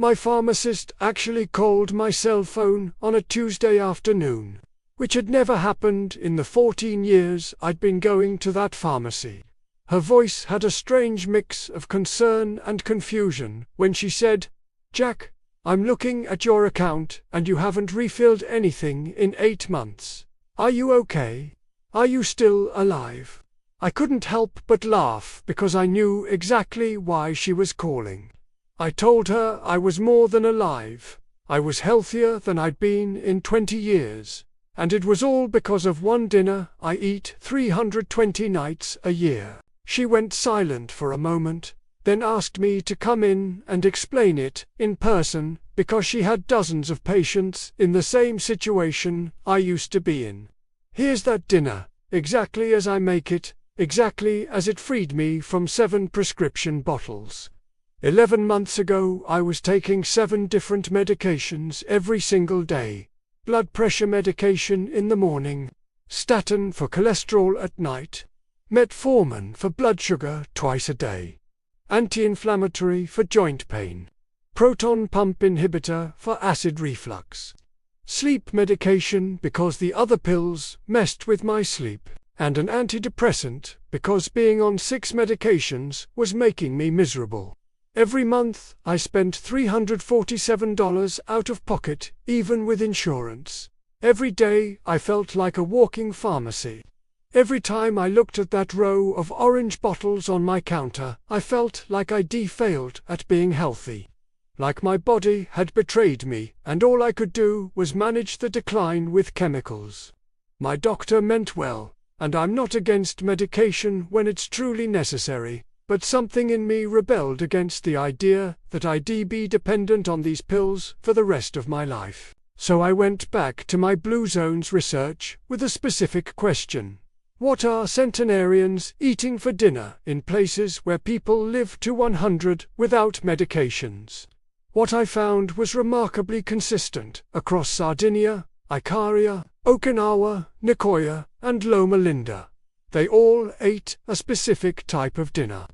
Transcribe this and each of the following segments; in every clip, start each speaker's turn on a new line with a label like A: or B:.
A: My pharmacist actually called my cell phone on a Tuesday afternoon, which had never happened in the 14 years I'd been going to that pharmacy. Her voice had a strange mix of concern and confusion when she said, "Jack, I'm looking at your account and you haven't refilled anything in 8 months. Are you okay? Are you still alive?" I couldn't help but laugh because I knew exactly why she was calling. I told her I was more than alive. I was healthier than I'd been in 20 years, and it was all because of one dinner I eat 320 nights a year. She went silent for a moment, then asked me to come in and explain it in person because she had dozens of patients in the same situation I used to be in. "Here's that dinner, exactly as I make it, exactly as it freed me from 7 prescription bottles. 11 months ago I was taking 7 different medications every single day. Blood pressure medication in the morning, statin for cholesterol at night, metformin for blood sugar twice a day, anti-inflammatory for joint pain, proton pump inhibitor for acid reflux, sleep medication because the other pills messed with my sleep, and an antidepressant because being on 6 medications was making me miserable. Every month I spent $347 out of pocket, even with insurance. Every day I felt like a walking pharmacy. Every time I looked at that row of orange bottles on my counter, I felt like I'd failed at being healthy. Like my body had betrayed me, and all I could do was manage the decline with chemicals. My doctor meant well, and I'm not against medication when it's truly necessary, but something in me rebelled against the idea that I'd be dependent on these pills for the rest of my life. So I went back to my Blue Zones research with a specific question. What are centenarians eating for dinner in places where people live to 100 without medications? What I found was remarkably consistent across Sardinia, Icaria, Okinawa, Nicoya, and Loma Linda. They all ate a specific type of dinner.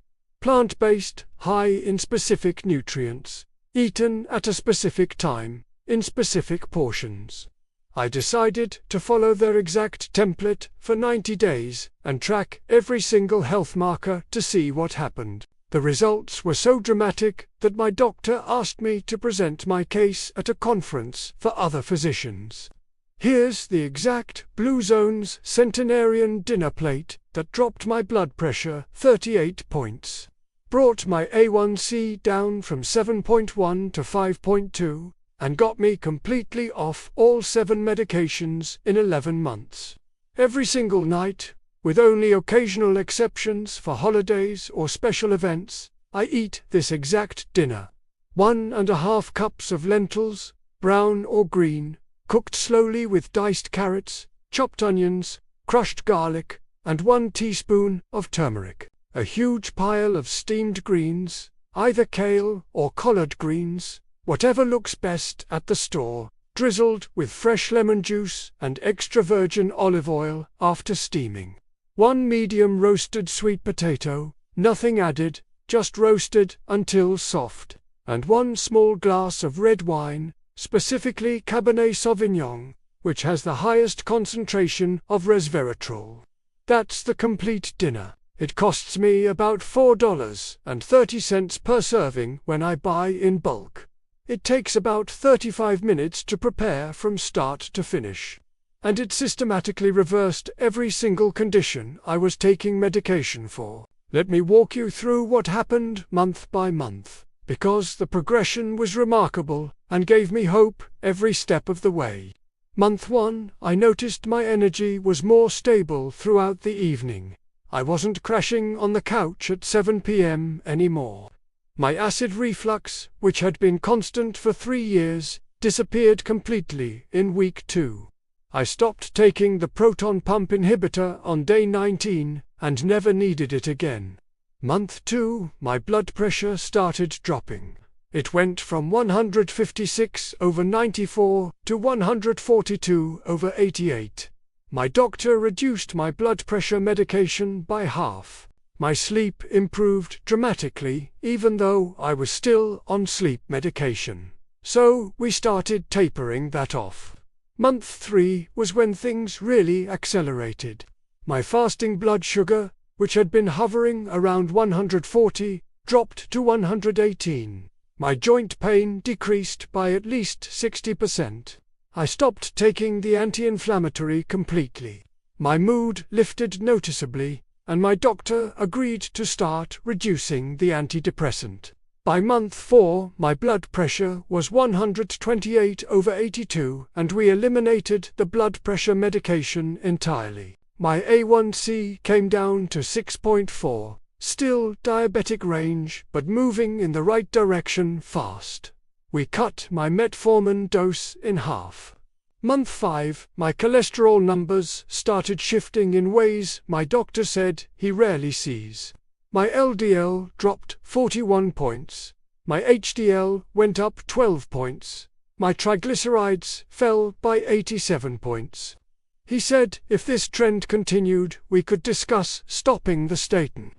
A: Plant-based, high in specific nutrients, eaten at a specific time, in specific portions. I decided to follow their exact template for 90 days and track every single health marker to see what happened. The results were so dramatic that my doctor asked me to present my case at a conference for other physicians. Here's the exact Blue Zones centenarian dinner plate that dropped my blood pressure 38 points, brought my A1C down from 7.1 to 5.2, and got me completely off all 7 medications in 11 months. Every single night, with only occasional exceptions for holidays or special events, I eat this exact dinner. 1½ cups of lentils, brown or green, cooked slowly with diced carrots, chopped onions, crushed garlic, and 1 teaspoon of turmeric. A huge pile of steamed greens, either kale or collard greens, whatever looks best at the store, drizzled with fresh lemon juice and extra virgin olive oil after steaming. 1 medium roasted sweet potato, nothing added, just roasted until soft, and 1 small glass of red wine, specifically Cabernet Sauvignon, which has the highest concentration of resveratrol. That's the complete dinner. It costs me about $4.30 per serving when I buy in bulk. It takes about 35 minutes to prepare from start to finish. And it systematically reversed every single condition I was taking medication for. Let me walk you through what happened month by month, because the progression was remarkable and gave me hope every step of the way. Month 1, I noticed my energy was more stable throughout the evening. I wasn't crashing on the couch at 7 p.m. anymore. My acid reflux, which had been constant for 3 years, disappeared completely in week 2. I stopped taking the proton pump inhibitor on day 19 and never needed it again. Month 2, my blood pressure started dropping. It went from 156/94 to 142/88. My doctor reduced my blood pressure medication by half. My sleep improved dramatically, even though I was still on sleep medication. So we started tapering that off. Month 3 was when things really accelerated. My fasting blood sugar, which had been hovering around 140, dropped to 118. My joint pain decreased by at least 60%. I stopped taking the anti-inflammatory completely. My mood lifted noticeably, and my doctor agreed to start reducing the antidepressant. By month 4, my blood pressure was 128/82, and we eliminated the blood pressure medication entirely. My A1C came down to 6.4, still diabetic range, but moving in the right direction fast. We cut my metformin dose in half. Month 5, my cholesterol numbers started shifting in ways my doctor said he rarely sees. My LDL dropped 41 points. My HDL went up 12 points. My triglycerides fell by 87 points. He said if this trend continued, we could discuss stopping the statin.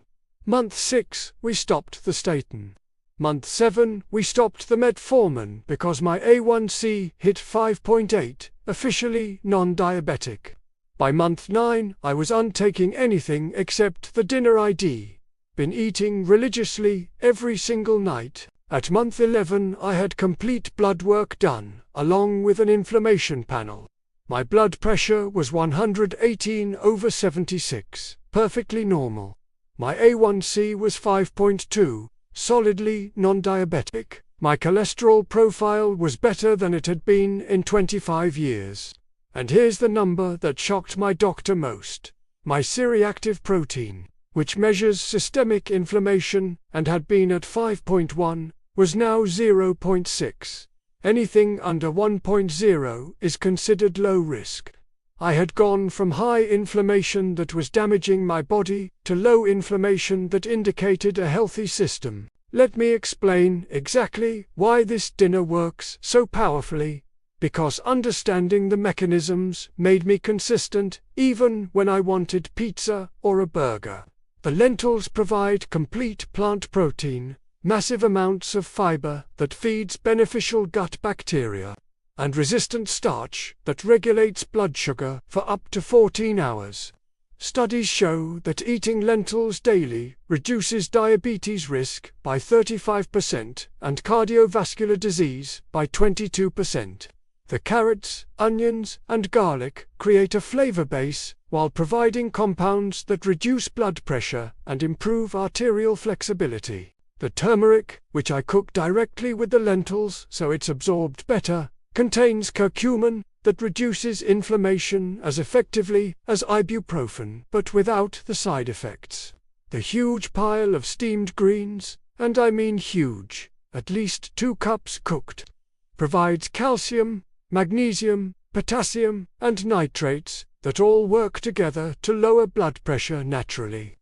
A: Month 6, we stopped the statin. Month 7, we stopped the metformin because my A1C hit 5.8, officially non-diabetic. By month 9, I was untaking anything except the dinner I'd been eating religiously every single night. At month 11, I had complete blood work done, along with an inflammation panel. My blood pressure was 118/76, perfectly normal. My A1C was 5.2, solidly non-diabetic. My cholesterol profile was better than it had been in 25 years. And here's the number that shocked my doctor most. My C-reactive protein, which measures systemic inflammation and had been at 5.1, was now 0.6. Anything under 1.0 is considered low risk. I had gone from high inflammation that was damaging my body to low inflammation that indicated a healthy system. Let me explain exactly why this dinner works so powerfully. Because understanding the mechanisms made me consistent even when I wanted pizza or a burger. The lentils provide complete plant protein, massive amounts of fiber that feeds beneficial gut bacteria, and resistant starch that regulates blood sugar for up to 14 hours. Studies show that eating lentils daily reduces diabetes risk by 35% and cardiovascular disease by 22%. The carrots, onions, and garlic create a flavor base while providing compounds that reduce blood pressure and improve arterial flexibility. The turmeric, which I cook directly with the lentils so it's absorbed better, contains curcumin that reduces inflammation as effectively as ibuprofen but without the side effects. The huge pile of steamed greens, and I mean huge, at least 2 cups cooked, provides calcium, magnesium, potassium, and nitrates that all work together to lower blood pressure naturally.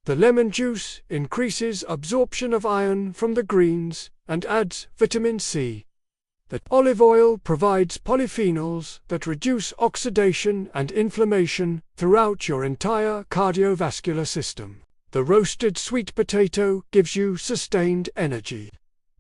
A: The lemon juice increases absorption of iron from the greens and adds vitamin C. The olive oil provides polyphenols that reduce oxidation and inflammation throughout your entire cardiovascular system. The roasted sweet potato gives you sustained energy.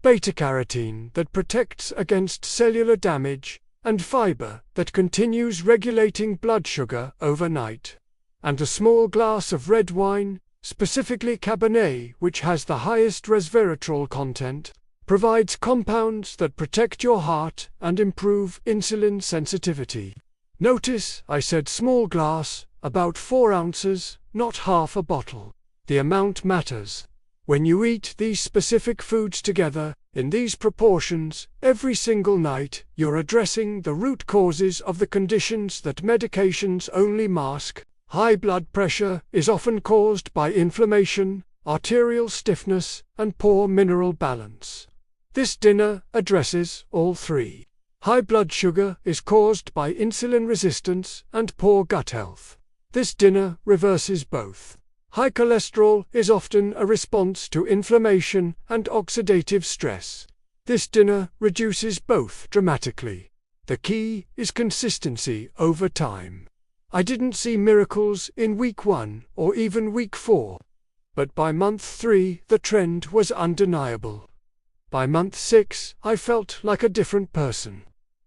A: Beta-carotene that protects against cellular damage, and fiber that continues regulating blood sugar overnight. And a small glass of red wine, specifically Cabernet, which has the highest resveratrol content, provides compounds that protect your heart and improve insulin sensitivity. Notice I said small glass, about 4 ounces, not half a bottle. The amount matters. When you eat these specific foods together, in these proportions, every single night, you're addressing the root causes of the conditions that medications only mask. High blood pressure is often caused by inflammation, arterial stiffness, and poor mineral balance. This dinner addresses all 3. High blood sugar is caused by insulin resistance and poor gut health. This dinner reverses both. High cholesterol is often a response to inflammation and oxidative stress. This dinner reduces both dramatically. The key is consistency over time. I didn't see miracles in week 1 or even week 4. But by month 3, the trend was undeniable. By month 6, I felt like a different person.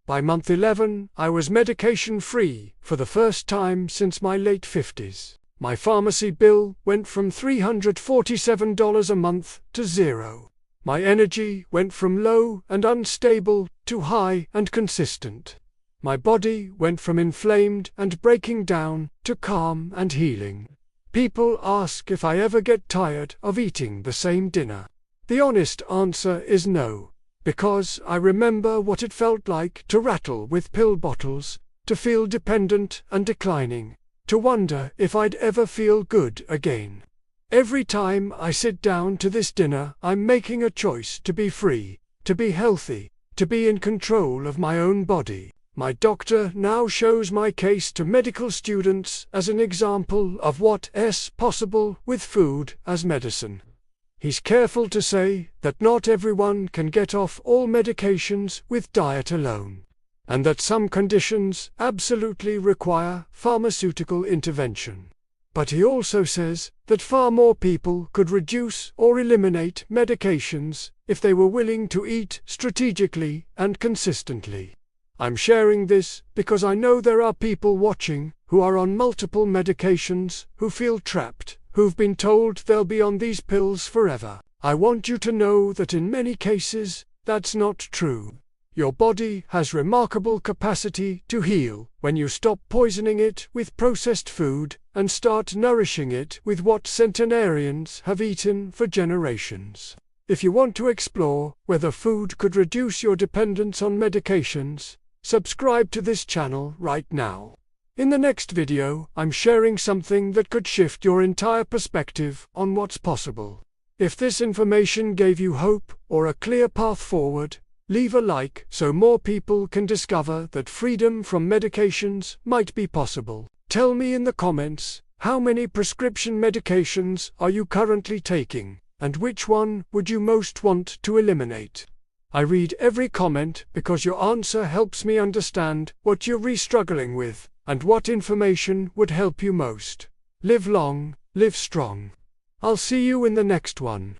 A: By month 11, I was medication-free for the first time since my late 50s. My pharmacy bill went from $347 a month to zero. My energy went from low and unstable to high and consistent. My body went from inflamed and breaking down to calm and healing. People ask if I ever get tired of eating the same dinner. The honest answer is no, because I remember what it felt like to rattle with pill bottles, to feel dependent and declining, to wonder if I'd ever feel good again. Every time I sit down to this dinner, I'm making a choice to be free, to be healthy, to be in control of my own body. My doctor now shows my case to medical students as an example of what's possible with food as medicine. He's careful to say that not everyone can get off all medications with diet alone, and that some conditions absolutely require pharmaceutical intervention. But he also says that far more people could reduce or eliminate medications if they were willing to eat strategically and consistently. I'm sharing this because I know there are people watching who are on multiple medications, who feel trapped, who've been told they'll be on these pills forever. I want you to know that in many cases, that's not true. Your body has remarkable capacity to heal when you stop poisoning it with processed food and start nourishing it with what centenarians have eaten for generations. If you want to explore whether food could reduce your dependence on medications, subscribe to this channel right now. In the next video, I'm sharing something that could shift your entire perspective on what's possible. If this information gave you hope or a clear path forward, leave a like so more people can discover that freedom from medications might be possible. Tell me in the comments, how many prescription medications are you currently taking, and which one would you most want to eliminate? I read every comment because your answer helps me understand what you're struggling with, and what information would help you most. Live long, live strong. I'll see you in the next one.